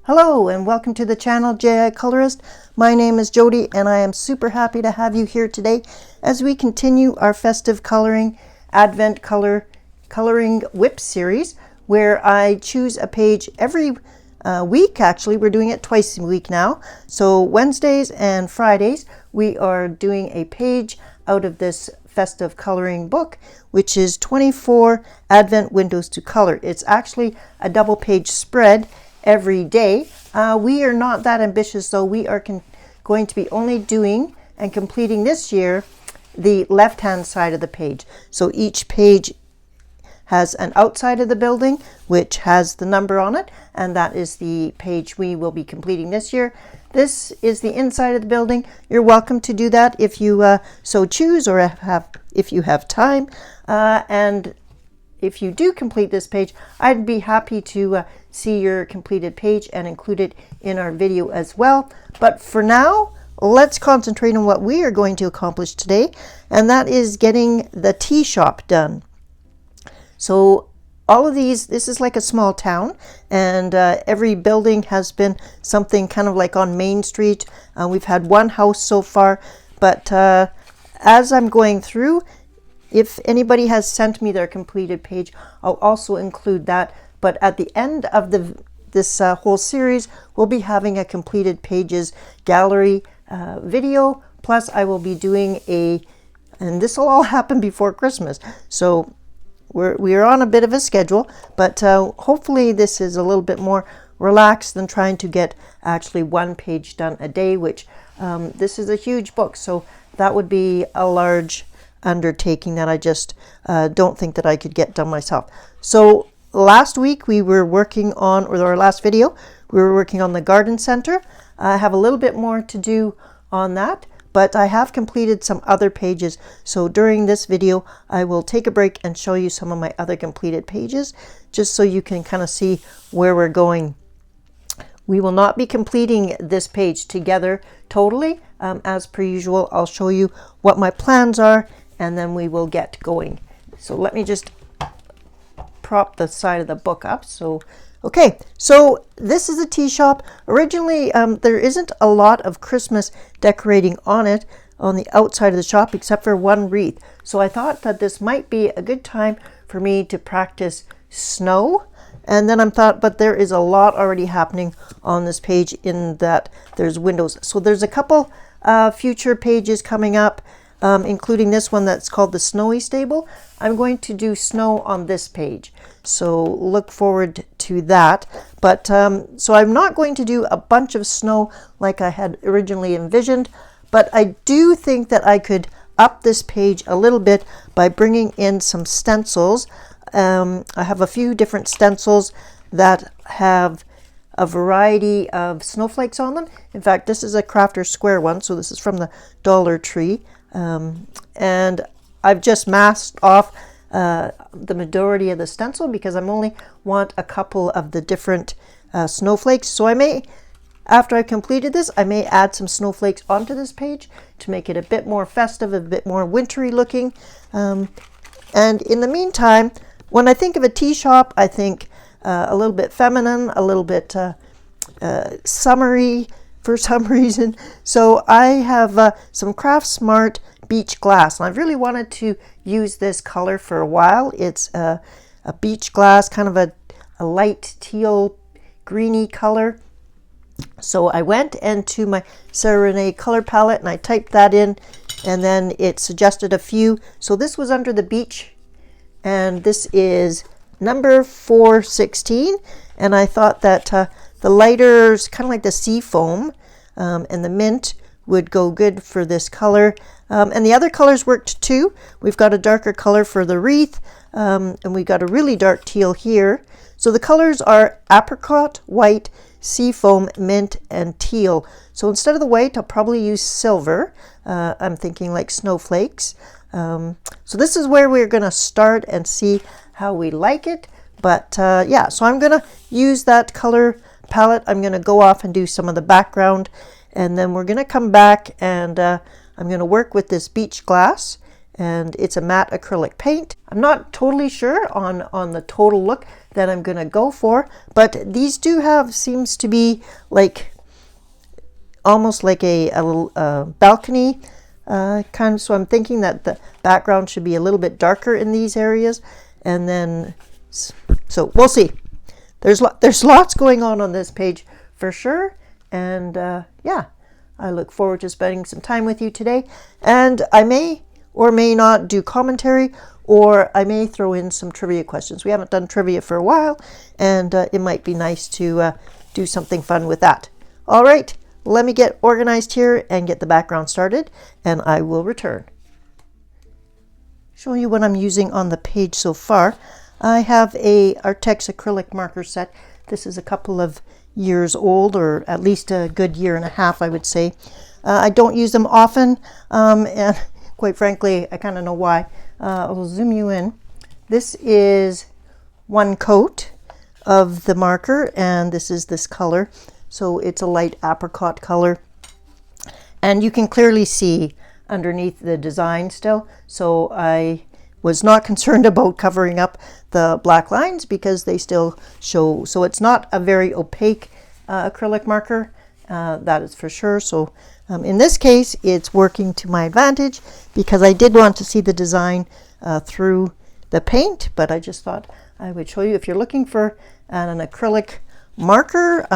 Hello and welcome to the channel jicolourist. My name is Jody and I am super happy to have you here today as we continue our festive coloring advent coloring WIP series, where I choose a page every week. Actually, we're doing it twice a week now. So Wednesdays and Fridays we are doing a page out of this festive coloring book, which is 24 Advent Windows to Color. It's actually a double page spread every day. We are not that ambitious, though. We are going to be only doing and completing this year the left hand side of the page. So each page has an outside of the building which has the number on it, and that is the page we will be completing this year. This is the inside of the building. You're welcome to do that if you so choose, or if you have time, and if you do complete this page, I'd be happy to see your completed page and include it in our video as well. But for now, let's concentrate on what we are going to accomplish today, and that is getting the tea shop done. So all of these, this is like a small town, and every building has been something kind of like on Main Street. We've had one house so far, but as I'm going through, if anybody has sent me their completed page, I'll also include that. But at the end of this whole series, we'll be having a completed pages gallery video. Plus, I will be doing and this will all happen before Christmas. So we're on a bit of a schedule, but hopefully this is a little bit more relaxed than trying to get actually one page done a day, which this is a huge book. So that would be a large undertaking that I just don't think that I could get done myself. So last week we were working on, or our last video, we were working on the garden center. I have a little bit more to do on that, but I have completed some other pages. So during this video, I will take a break and show you some of my other completed pages, just so you can kind of see where we're going. We will not be completing this page together totally. As per usual, I'll show you what my plans are, and then we will get going. So let me just prop the side of the book up. So, okay, so this is a tea shop. Originally, there isn't a lot of Christmas decorating on it, on the outside of the shop, except for one wreath. So I thought that this might be a good time for me to practice snow. And then I thought, but there is a lot already happening on this page in that there's windows. So there's a couple future pages coming up, including this one that's called the Snowy Stable. I'm going to do snow on this page, so look forward to that. But so I'm not going to do a bunch of snow like I had originally envisioned, but I do think that I could up this page a little bit by bringing in some stencils. I have a few different stencils that have a variety of snowflakes on them. In fact, this is a Crafter Square one, so this is from the Dollar Tree. And I've just masked off the majority of the stencil because I only want a couple of the different snowflakes. So I may, after I've completed this, I may add some snowflakes onto this page to make it a bit more festive, a bit more wintry looking. And in the meantime, when I think of a tea shop, I think a little bit feminine, a little bit summery for some reason. So I have some Craft Smart beach glass, and I've really wanted to use this color for a while. It's a beach glass, kind of a light teal greeny color. So I went into my Sarah Renee color palette and I typed that in, and then it suggested a few. So this was under the beach, and this is number 416, and I thought that the lighters, kind of like the sea foam and the mint, would go good for this color. And the other colors worked too. We've got a darker color for the wreath, and we've got a really dark teal here. So the colors are apricot, white, sea foam, mint, and teal. So instead of the white, I'll probably use silver. I'm thinking like snowflakes. So this is where we're going to start and see how we like it. But yeah, so I'm going to use that color palette. I'm going to go off and do some of the background, and then we're going to come back and I'm going to work with this beach glass and it's a matte acrylic paint. I'm not totally sure on the total look that I'm gonna go for, but these do have, seems to be like almost like a balcony kind of, so I'm thinking that the background should be a little bit darker in these areas, and then so we'll see. There's lots going on this page for sure, and yeah, I look forward to spending some time with you today, and I may or may not do commentary, or I may throw in some trivia questions. We haven't done trivia for a while, and it might be nice to do something fun with that. All right, let me get organized here and get the background started, and I will return. Show you what I'm using on the page so far. I have a Artex acrylic marker set. This is a couple of years old, or at least a good year and a half, I would say. I don't use them often, and quite frankly, I kind of know why. I'll zoom you in. This is one coat of the marker, and this is this color. So it's a light apricot color. And you can clearly see underneath the design still. So I was not concerned about covering up the black lines because they still show. So it's not a very opaque acrylic marker, that is for sure. So in this case, it's working to my advantage because I did want to see the design through the paint, but I just thought I would show you. If you're looking for an acrylic marker,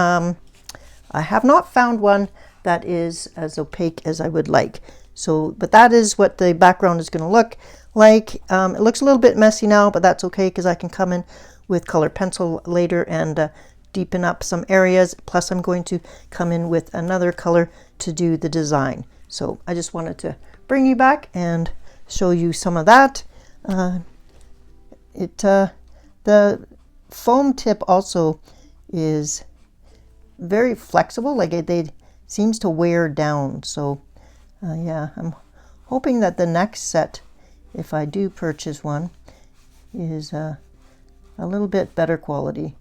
I have not found one that is as opaque as I would like. So, but that is what the background is going to look like. It looks a little bit messy now, but that's okay because I can come in with color pencil later and deepen up some areas. Plus I'm going to come in with another color to do the design. So I just wanted to bring you back and show you some of that. The foam tip also is very flexible, like they seems to wear down. So yeah, I'm hoping that the next set, if I do purchase one, is a little bit better quality.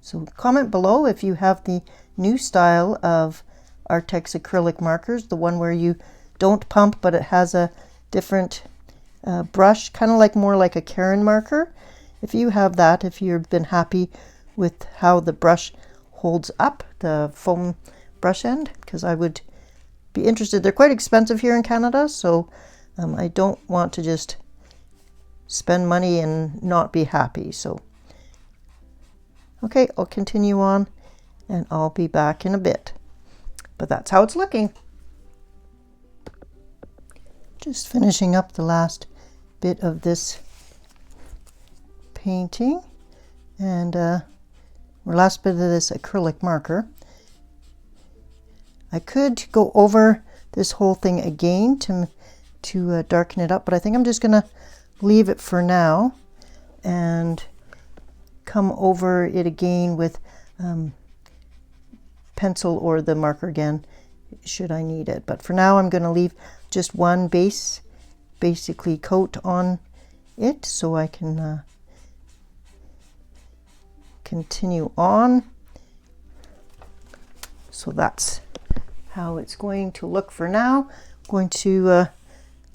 So comment below if you have the new style of Artex acrylic markers, the one where you don't pump but it has a different brush, kind of like more like a Karen marker. If you have that, if you've been happy with how the brush holds up, the foam brush end, because I would be interested. They're quite expensive here in Canada, so I don't want to just spend money and not be happy. So okay, I'll continue on and I'll be back in a bit, but that's how it's looking. Just finishing up the last bit of this painting, and last bit of this acrylic marker. I could go over this whole thing again to darken it up, but I think I'm just gonna leave it for now and come over it again with pencil or the marker again should I need it. But for now I'm going to leave just one basically coat on it so I can continue on. So that's how it's going to look for now. I'm going to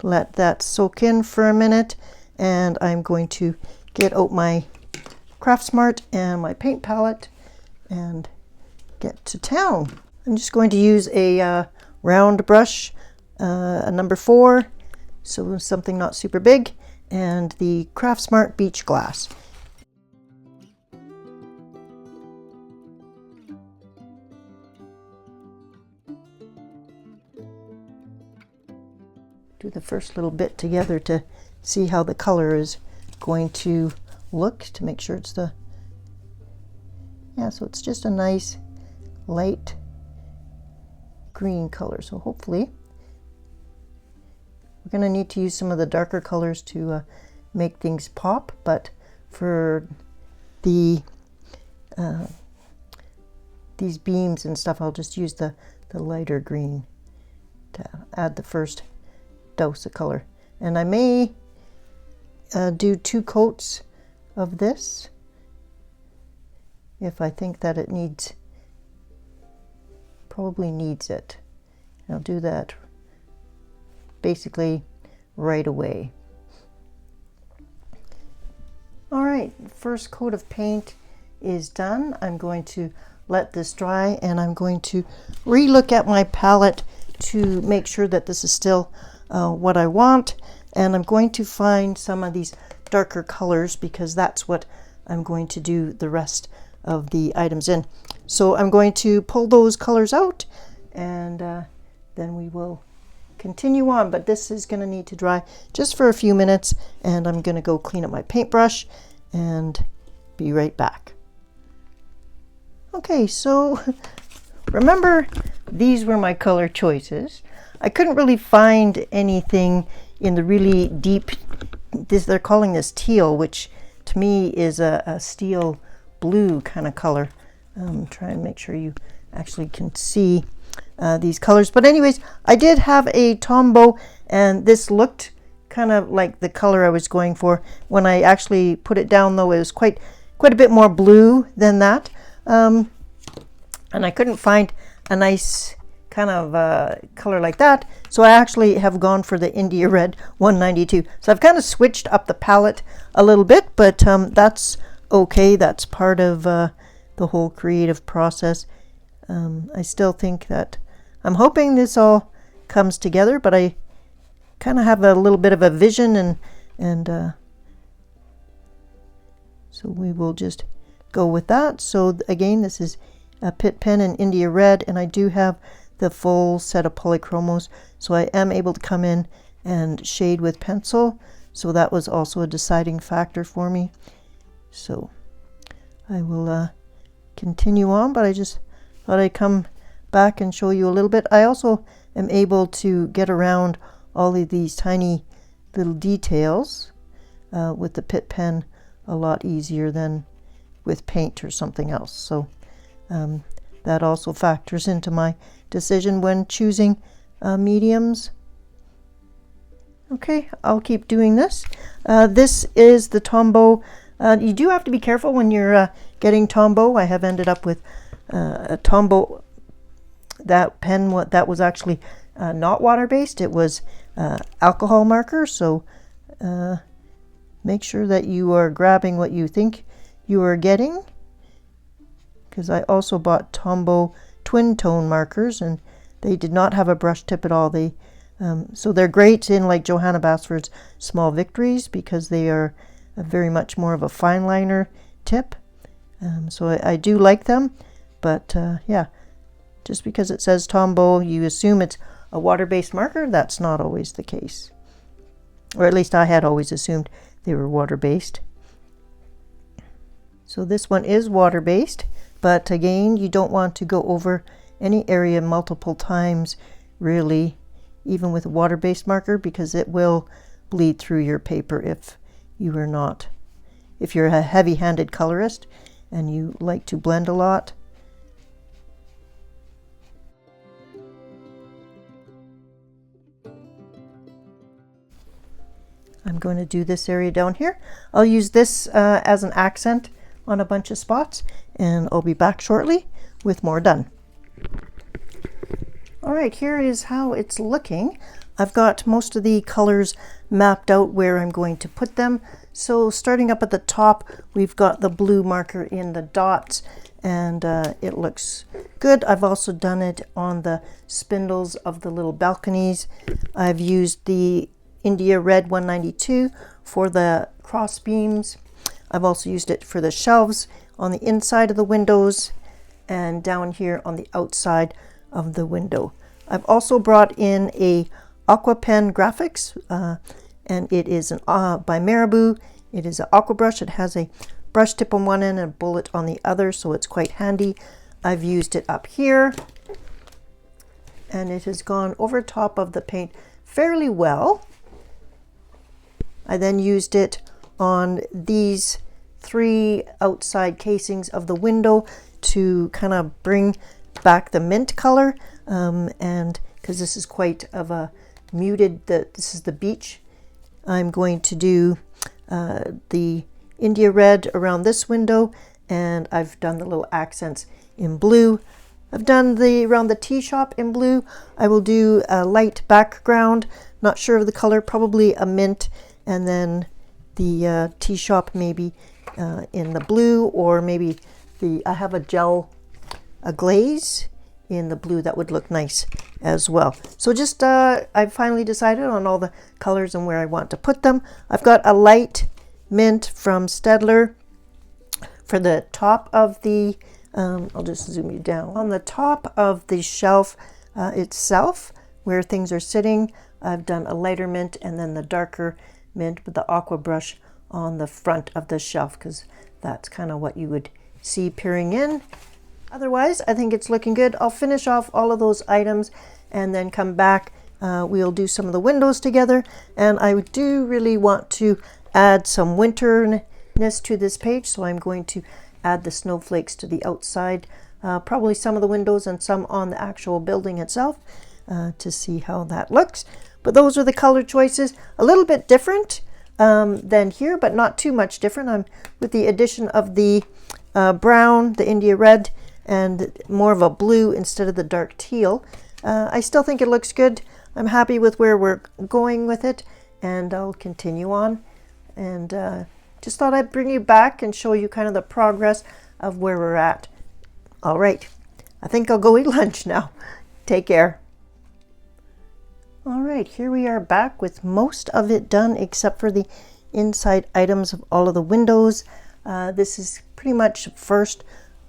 let that soak in for a minute, and I'm going to get out my Craftsmart and my paint palette and get to town. I'm just going to use a round brush, a number 4, so something not super big, and the Craftsmart Beach Glass. Do the first little bit together to see how the color is going to look, to make sure it's the, yeah, so it's just a nice light green color. So hopefully we're going to need to use some of the darker colors to make things pop, but for the these beams and stuff, I'll just use the lighter green to add the first dose of color. And I may do 2 coats of this if I think that it needs, probably needs it. And I'll do that basically right away. All right, first coat of paint is done. I'm going to let this dry, and I'm going to re-look at my palette to make sure that this is still what I want. And I'm going to find some of these darker colors because that's what I'm going to do the rest of the items in. So I'm going to pull those colors out, and then we will continue on. But this is going to need to dry just for a few minutes, and I'm going to go clean up my paintbrush and be right back. Okay, so remember, these were my color choices. I couldn't really find anything in the really deep, they're calling this teal, which to me is a steel blue kind of color. Try and make sure you actually can see these colors. But anyways, I did have a Tombow, and this looked kind of like the color I was going for. When I actually put it down, though, it was quite a bit more blue than that. And I couldn't find a nice kind of color like that, so I actually have gone for the India Red 192. So I've kind of switched up the palette a little bit, but that's okay. That's part of the whole creative process. I still think that I'm hoping this all comes together, but I kind of have a little bit of a vision, and so we will just go with that. So again, this is a Pitt Pen in India Red, and I do have the full set of polychromos, so I am able to come in and shade with pencil. So that was also a deciding factor for me. So I will continue on, but I just thought I'd come back and show you a little bit. I also am able to get around all of these tiny little details with the Pitt Pen a lot easier than with paint or something else. So that also factors into my decision when choosing mediums. Okay, I'll keep doing this. This is the Tombow. You do have to be careful when you're getting Tombow. I have ended up with a Tombow, that pen that was actually not water-based. It was alcohol marker, so make sure that you are grabbing what you think you are getting, because I also bought Tombow twin tone markers, and they did not have a brush tip at all. They so they're great in like Johanna Basford's Small Victories, because they are very much more of a fine liner tip. So I do like them, but yeah, just because it says Tombow, you assume it's a water-based marker. That's not always the case, or at least I had always assumed they were water-based. So this one is water-based, but again, you don't want to go over any area multiple times, really, even with a water-based marker, because it will bleed through your paper if you are not, if you're a heavy-handed colorist and you like to blend a lot. I'm going to do this area down here. I'll use this as an accent on a bunch of spots, and I'll be back shortly with more done. All right, here is how it's looking. I've got most of the colors mapped out where I'm going to put them. So starting up at the top, we've got the blue marker in the dots, and it looks good. I've also done it on the spindles of the little balconies. I've used the India Red 192 for the cross beams. I've also used it for the shelves on the inside of the windows and down here on the outside of the window. I've also brought in a Aqua Pen Graphics, and it is an by Marabou. It is an aqua brush. It has a brush tip on one end and a bullet on the other, so it's quite handy. I've used it up here, and it has gone over top of the paint fairly well. I then used it on these three outside casings of the window to kind of bring back the mint color, and because this is quite of a muted, this is the beach, I'm going to do the India Red around this window, and I've done the little accents in blue I've done around the tea shop in blue. I will do a light background, not sure of the color, probably a mint, and then the tea shop maybe in the blue, or maybe I have a glaze in the blue that would look nice as well. So just I finally decided on all the colors and where I want to put them. I've got a light mint from Staedtler for the top of the I'll just zoom you down. On the top of the shelf itself, where things are sitting, I've done a lighter mint and then the darker mint with the aqua brush on the front of the shelf, because that's kind of what you would see peering in. Otherwise, I think it's looking good. I'll finish off all of those items and then come back. We'll do some of the windows together, and I do really want to add some winterness to this page, so I'm going to add the snowflakes to the outside, probably some of the windows and some on the actual building itself, to see how that looks. But those are the color choices, a little bit different than here, but not too much different. I'm with the addition of the brown, the India red, and more of a blue instead of the dark teal. I still think it looks good. I'm happy with where we're going with it, and I'll continue on. And just thought I'd bring you back and show you kind of the progress of where we're at. All right, I think I'll go eat lunch now. Take care. All right, here we are back with most of it done except for the inside items of all of the windows. This is pretty much first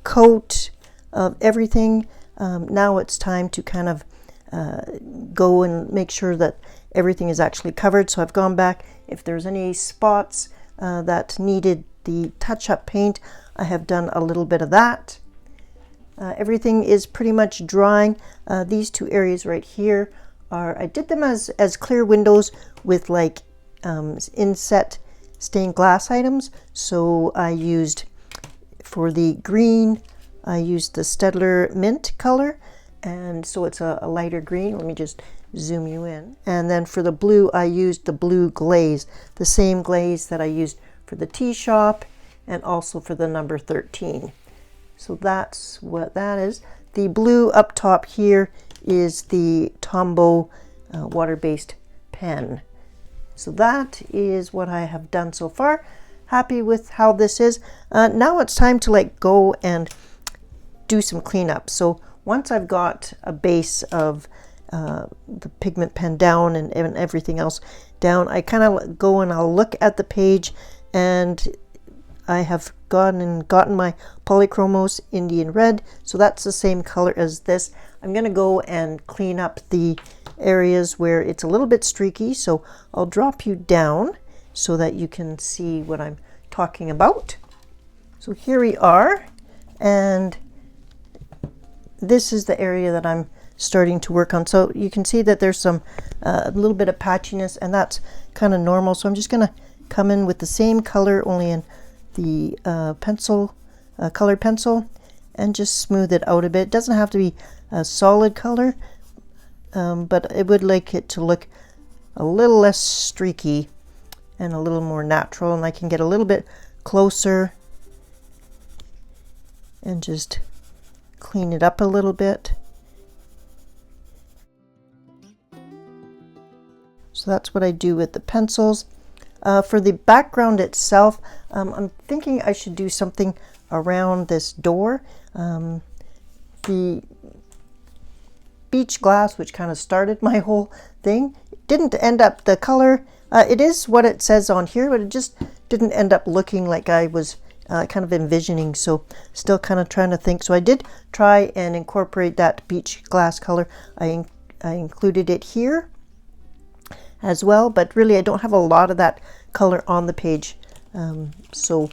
coat of everything. Now it's time to kind of go and make sure that everything is actually covered. So I've gone back. If there's any spots that needed the touch-up paint, I have done a little bit of that. Everything is pretty much drying. These two areas right here I did them as clear windows with like inset stained glass items. So I used, for the green, I used the Staedtler mint color, and so it's a lighter green. Let me just zoom you in. And then for the blue, I used the blue glaze, the same glaze that I used for the tea shop and also for the number 13. So that's what that is. The blue up top here is the Tombow water-based pen. So that is what I have done so far. Happy with how this is. Now it's time to go and do some cleanup. So once I've got a base of the pigment pen down and everything else down, I kind of go and I'll look at the page, and I have gotten my Polychromos Indian Red, so that's the same color as this. I'm going to go and clean up the areas where it's a little bit streaky, so I'll drop you down so that you can see what I'm talking about. So here we are, and this is the area that I'm starting to work on. So you can see that there's some a little bit of patchiness, and that's kind of normal. So I'm just going to come in with the same color, only in the colored pencil, and just smooth it out a bit. It doesn't have to be a solid color, but I would like it to look a little less streaky and a little more natural, and I can get a little bit closer and just clean it up a little bit. So that's what I do with the pencils. For the background itself, I'm thinking I should do something around this door. The beach glass, which kind of started my whole thing, didn't end up, the color, it is what it says on here, but it just didn't end up looking like I was kind of envisioning, so still kind of trying to think. So I did try and incorporate that beach glass color. I included it here as well, but really I don't have a lot of that color on the page, so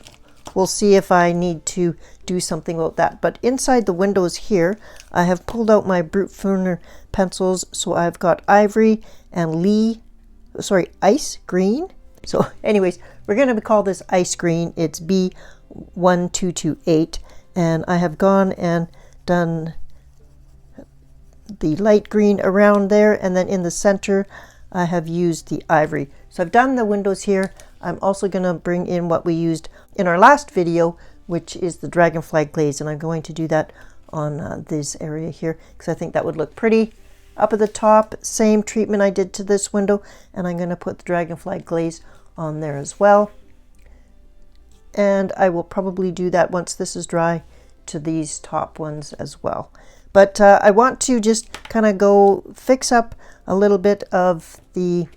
we'll see if I need to do something about that. But inside the windows here, I have pulled out my Brute Funer pencils, so I've got ivory and ice green. So anyways, we're going to call this ice green. It's B1228, and I have gone and done the light green around there, and then in the center I have used the ivory. So I've done the windows here. I'm also going to bring in what we used in our last video, which is the dragonfly glaze, and I'm going to do that on this area here, because I think that would look pretty. Up at the top, same treatment I did to this window, and I'm going to put the dragonfly glaze on there as well. And I will probably do that once this is dry to these top ones as well. But I want to just kind of go fix up a little bit of the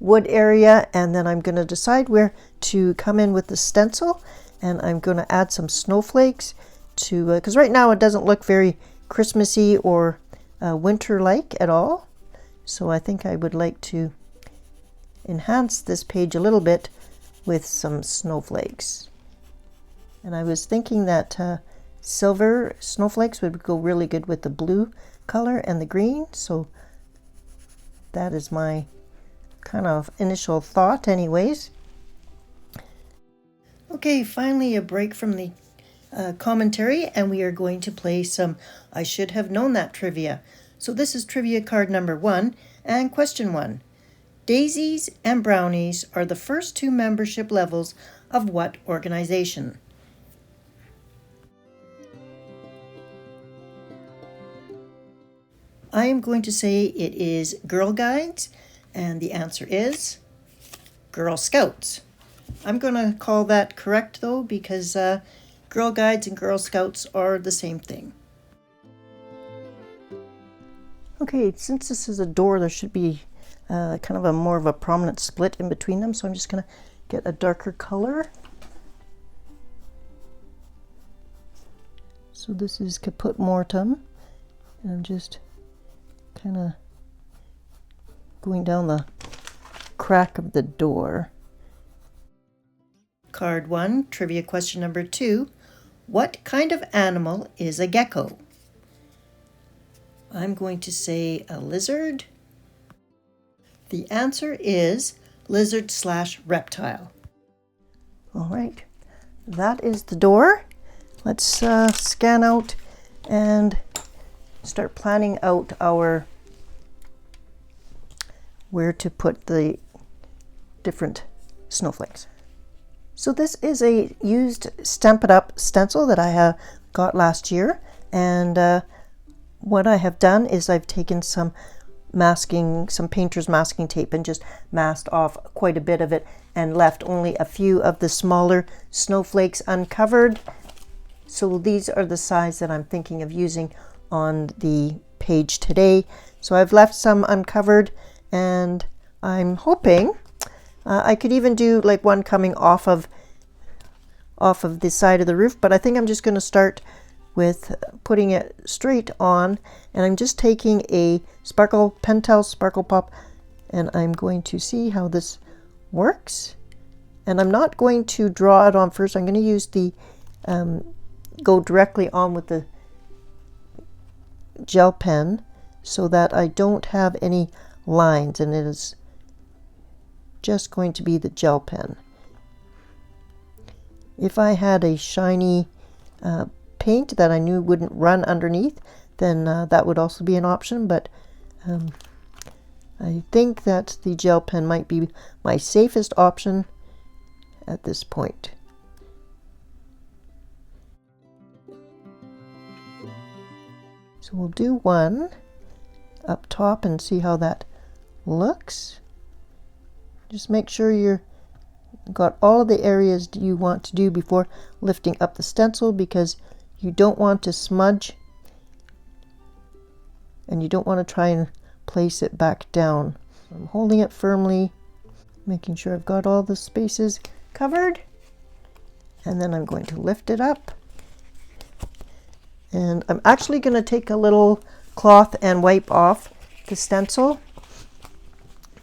wood area, and then I'm going to decide where to come in with the stencil, and I'm going to add some snowflakes to, because right now it doesn't look very Christmassy or winter-like at all. So I think I would like to enhance this page a little bit with some snowflakes. And I was thinking that silver snowflakes would go really good with the blue color and the green. So that is my kind of initial thought anyways. Okay, finally a break from the commentary, and we are going to play some I Should Have Known That trivia. So this is trivia card number 1 and question 1. Daisies and brownies are the first 2 membership levels of what organization? I am going to say it is Girl Guides, and the answer is Girl Scouts. I'm going to call that correct though, because Girl Guides and Girl Scouts are the same thing. Okay, since this is a door, there should be kind of a more of a prominent split in between them, so I'm just going to get a darker color. So this is Caput Mortem, and I'm just kind of going down the crack of the door. Card 1, trivia question number 2. What kind of animal is a gecko? I'm going to say a lizard. The answer is lizard/reptile. All right, that is the door. Let's scan out and start planning out our where to put the different snowflakes. So this is a used Stamp It Up stencil that I got last year, and what I have done is I've taken some painter's masking tape and just masked off quite a bit of it and left only a few of the smaller snowflakes uncovered. So these are the size that I'm thinking of using on the page today. So I've left some uncovered, and I'm hoping I could even do like one coming off of the side of the roof, but I think I'm just going to start with putting it straight on, and I'm just taking a Pentel Sparkle Pop, and I'm going to see how this works. And I'm not going to draw it on first. I'm going to use the go directly on with the gel pen so that I don't have any lines, and it is just going to be the gel pen. If I had a shiny paint that I knew wouldn't run underneath, then that would also be an option, but I think that the gel pen might be my safest option at this point. So we'll do one up top and see how that looks. Just make sure you're got all of the areas you want to do before lifting up the stencil, because you don't want to smudge and you don't want to try and place it back down. I'm holding it firmly, making sure I've got all the spaces covered, and then I'm going to lift it up. And I'm actually going to take a little cloth and wipe off the stencil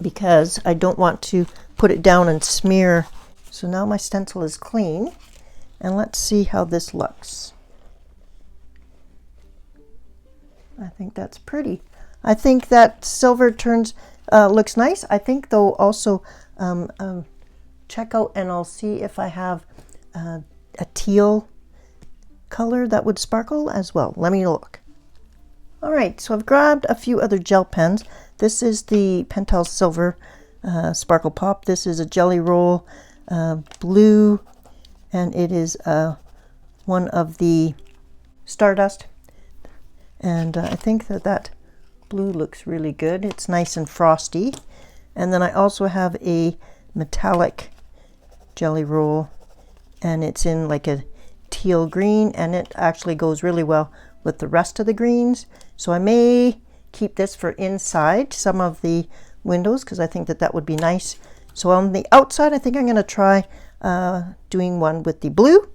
because I don't want to put it down and smear. So now my stencil is clean, and let's see how this looks. I think that's pretty. I think that silver looks nice. I think though also check out and I'll see if I have a teal color that would sparkle as well. Let me look. All right, so I've grabbed a few other gel pens. This is the Pentel Silver Sparkle Pop. This is a Jelly Roll blue, and it is one of the Stardust. And I think that that blue looks really good. It's nice and frosty. And then I also have a metallic jelly roll, and it's in like a teal green, and it actually goes really well with the rest of the greens. So I may keep this for inside some of the windows because I think that that would be nice. So on the outside, I think I'm going to try doing one with the blue.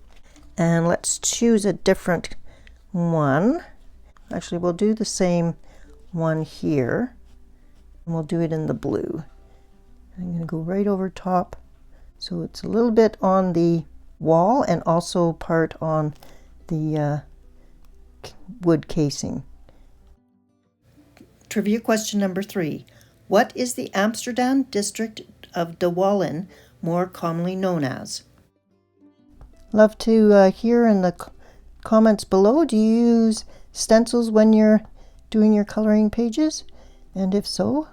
And let's choose a different one. Actually, we'll do the same one here, and we'll do it in the blue. I'm going to go right over top, so it's a little bit on the wall and also part on the wood casing. Trivia question number 3. What is the Amsterdam district of De Wallen more commonly known as? Love to hear in the comments below. Do you use stencils when you're doing your coloring pages? And if so,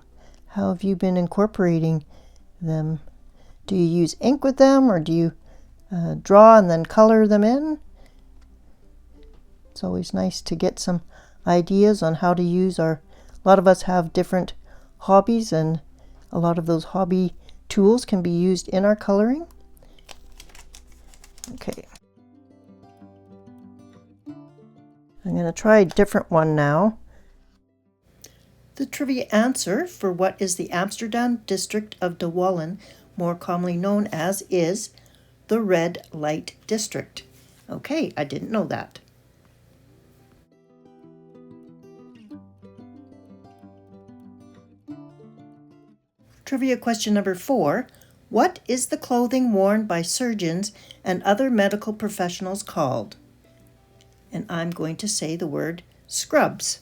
how have you been incorporating them? Do you use ink with them, or do you draw and then color them in? It's always nice to get some ideas on how to use our... A lot of us have different hobbies, and a lot of those hobby tools can be used in our coloring. Okay. I'm going to try a different one now. The trivia answer for what is the Amsterdam district of De Wallen more commonly known as is the red light district. Okay, I didn't know that. Trivia question number 4. What is the clothing worn by surgeons and other medical professionals called? And I'm going to say the word scrubs.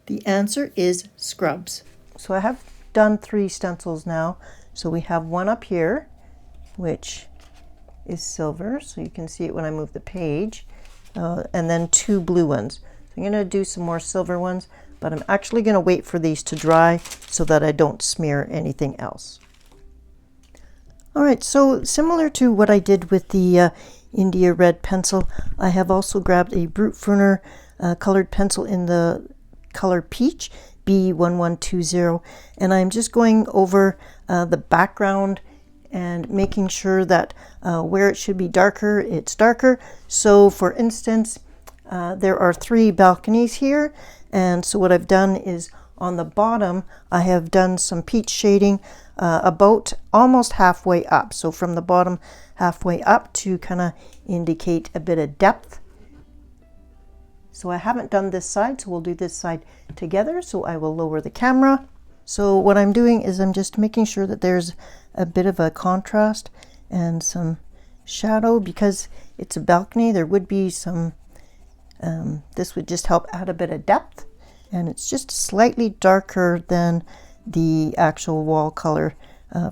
The answer is scrubs. So I have done 3 stencils now. So we have one up here, which is silver, so you can see it when I move the page, and then 2 blue ones. So I'm going to do some more silver ones, but I'm actually going to wait for these to dry so that I don't smear anything else. All right, so similar to what I did with the India red pencil, I have also grabbed a Brute Furner colored pencil in the color Peach, B1120, and I'm just going over the background and making sure that where it should be darker, it's darker. So for instance, there are 3 balconies here, and so what I've done is on the bottom I have done some peach shading about almost halfway up, so from the bottom halfway up to kind of indicate a bit of depth. So I haven't done this side, so we'll do this side together. So I will lower the camera. So what I'm doing is I'm just making sure that there's a bit of a contrast and some shadow, because it's a balcony. There would be some, this would just help add a bit of depth, and it's just slightly darker than the actual wall color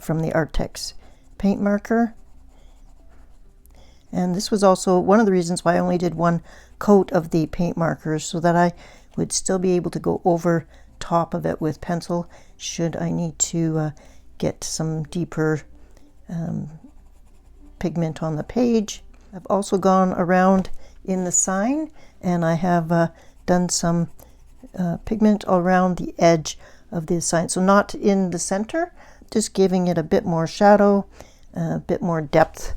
from the Artex paint marker. And this was also one of the reasons why I only did 1 coat of the paint markers, so that I would still be able to go over top of it with pencil should I need to get some deeper pigment on the page. I've also gone around in the sign, and I have done some pigment around the edge of the sign, so not in the center, just giving it a bit more shadow, a bit more depth.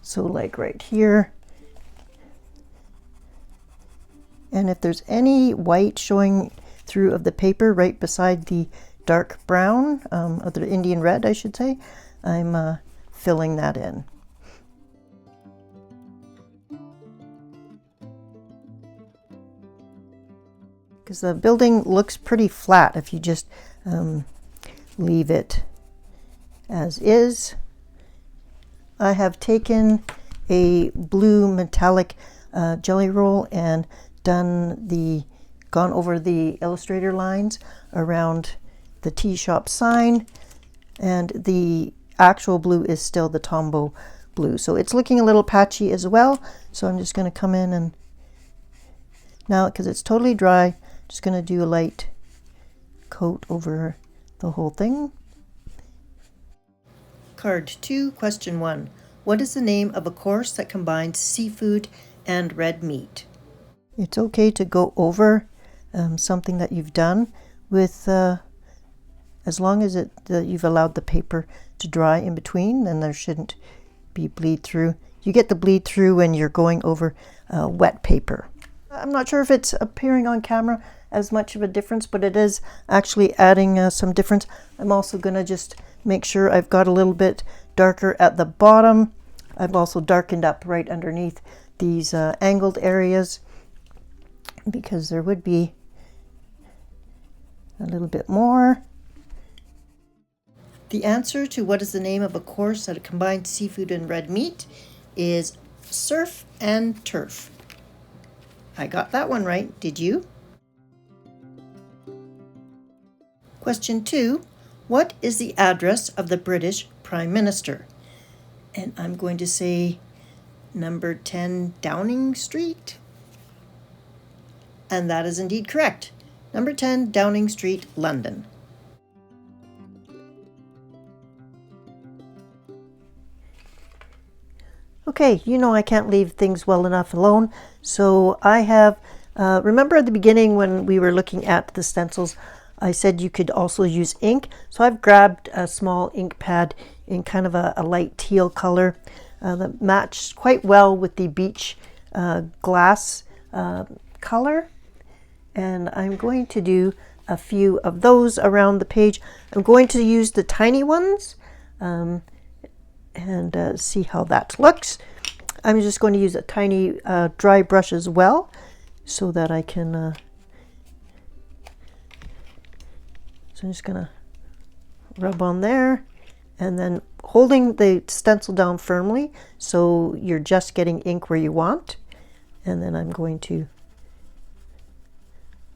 So like right here. And if there's any white showing through of the paper right beside the dark brown, or the Indian red I should say, I'm filling that in. Because the building looks pretty flat if you just leave it as is. I have taken a blue metallic jelly roll and gone over the illustrator lines around the tea shop sign, and the actual blue is still the Tombow blue, so it's looking a little patchy as well. So I'm just going to come in, and now because it's totally dry, just going to do a light coat over the whole thing. Card 2, question 1. What is the name of a course that combines seafood and red meat? It's okay to go over something that you've done with, as long as you've allowed the paper to dry in between, then there shouldn't be bleed through. You get the bleed through when you're going over wet paper. I'm not sure if it's appearing on camera as much of a difference, but it is actually adding some difference. I'm also going to just make sure I've got a little bit darker at the bottom. I've also darkened up right underneath these angled areas, because there would be a little bit more. The answer to what is the name of a course that combines seafood and red meat is surf and turf. I got that one right, did you? Question 2, what is the address of the British Prime Minister? And I'm going to say number 10 Downing Street. And that is indeed correct. Number 10 Downing Street, London. Okay, you know I can't leave things well enough alone, so I have, remember at the beginning when we were looking at the stencils, I said you could also use ink, so I've grabbed a small ink pad in kind of a light teal color that matched quite well with the beach glass color, and I'm going to do a few of those around the page. I'm going to use the tiny ones and see how that looks. I'm just going to use a tiny dry brush as well, so that I can so I'm just gonna rub on there, and then holding the stencil down firmly so you're just getting ink where you want, and then I'm going to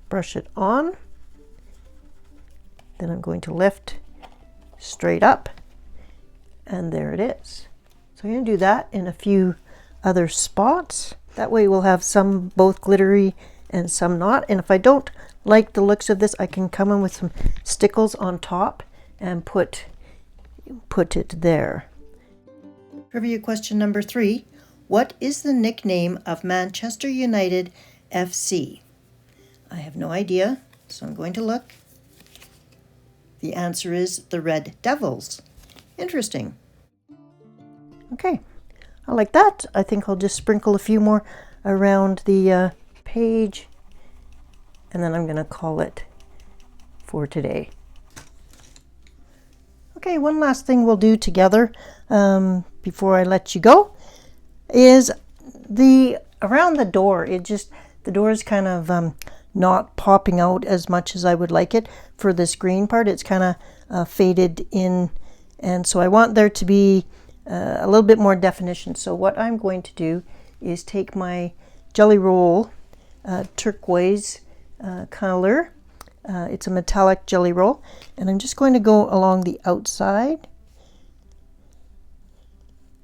brush it on. Then I'm going to lift straight up, and there it is. So I'm going to do that in a few other spots. That way we'll have some both glittery and some not. And if I don't like the looks of this, I can come in with some stickles on top and put it there. Trivia question number 3. What is the nickname of Manchester United FC? I have no idea, so I'm going to look. The answer is the Red Devils. Interesting. Okay, I like that. I think I'll just sprinkle a few more around the page, and then I'm going to call it for today. Okay, one last thing we'll do together before I let you go is around the door. The door is kind of not popping out as much as I would like it. For this green part, it's kind of faded in, and so I want there to be a little bit more definition. So what I'm going to do is take my Jelly Roll turquoise color. It's a metallic Jelly Roll, and I'm just going to go along the outside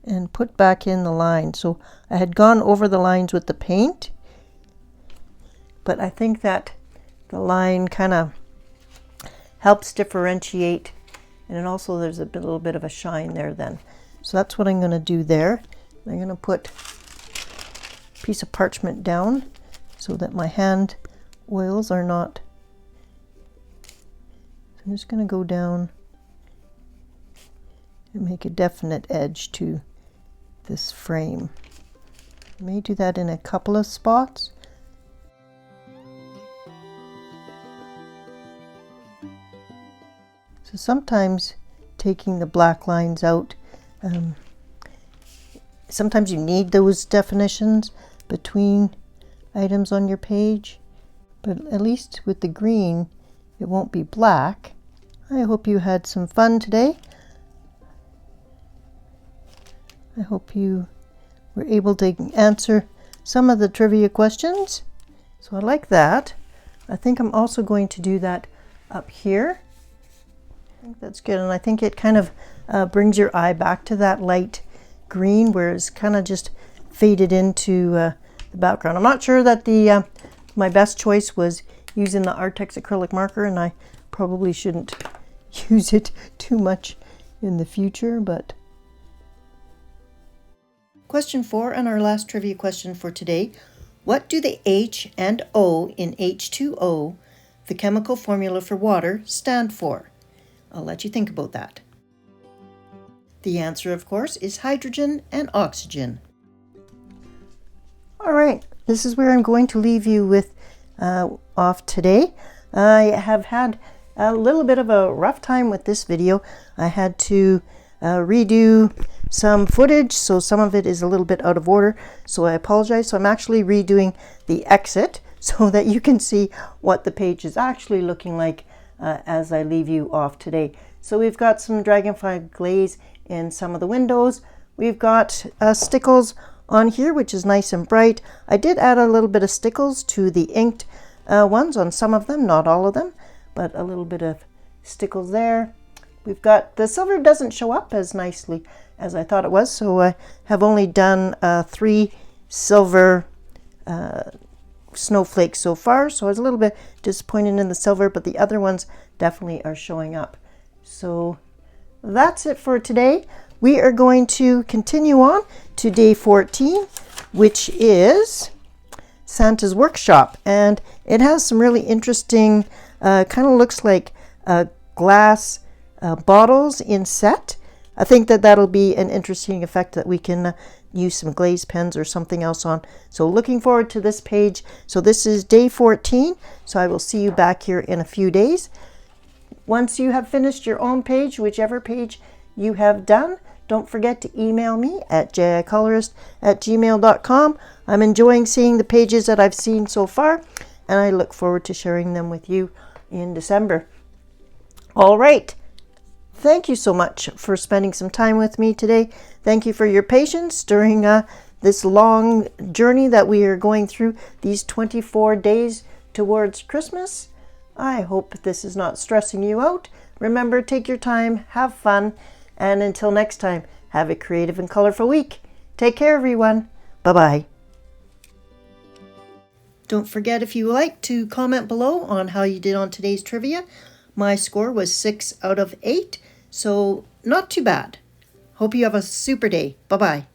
and put back in the line. So I had gone over the lines with the paint, but I think that the line kind of helps differentiate, and then also there's a little bit of a shine there then. So that's what I'm going to do there. I'm going to put a piece of parchment down so that my hand oils are not. So I'm just going to go down and make a definite edge to this frame. I may do that in a couple of spots. So sometimes taking the black lines out, sometimes you need those definitions between items on your page, but at least with the green it won't be black. I hope you had some fun today. I hope you were able to answer some of the trivia questions. So I like that. I think I'm also going to do that up here. I think that's good, and I think it kind of brings your eye back to that light green where it's kind of just faded into the background. I'm not sure that my best choice was using the Artex acrylic marker, and I probably shouldn't use it too much in the future, but. Question 4, and our last trivia question for today. What do the H and O in H2O, the chemical formula for water, stand for? I'll let you think about that. The answer, of course, is hydrogen and oxygen. All right, this is where I'm going to leave you with off today. I have had a little bit of a rough time with this video. I had to redo some footage, so some of it is a little bit out of order, so I apologize. So I'm actually redoing the exit so that you can see what the page is actually looking like as I leave you off today. So we've got some dragonfly glaze in some of the windows. We've got stickles on here, which is nice and bright. I did add a little bit of stickles to the inked ones on some of them, not all of them, but a little bit of stickles there. We've got the silver doesn't show up as nicely as I thought it was, so I have only done 3 silver snowflakes so far, so I was a little bit disappointed in the silver, but the other ones definitely are showing up. So that's it for today. We are going to continue on to day 14, which is Santa's workshop, and it has some really interesting kind of looks like glass bottles in set. I think that that'll be an interesting effect that we can use some glaze pens or something else on. So looking forward to this page. So this is day 14, so I will see you back here in a few days. Once you have finished your own page, whichever page you have done, don't forget to email me at jicolourist@gmail.com. I'm enjoying seeing the pages that I've seen so far, and I look forward to sharing them with you in December. All right. Thank you so much for spending some time with me today. Thank you for your patience during this long journey that we are going through, these 24 days towards Christmas. I hope this is not stressing you out. Remember, take your time, have fun, and until next time, have a creative and colorful week. Take care, everyone. Bye-bye. Don't forget, if you like, to comment below on how you did on today's trivia. My score was 6 out of 8, so not too bad. Hope you have a super day. Bye-bye.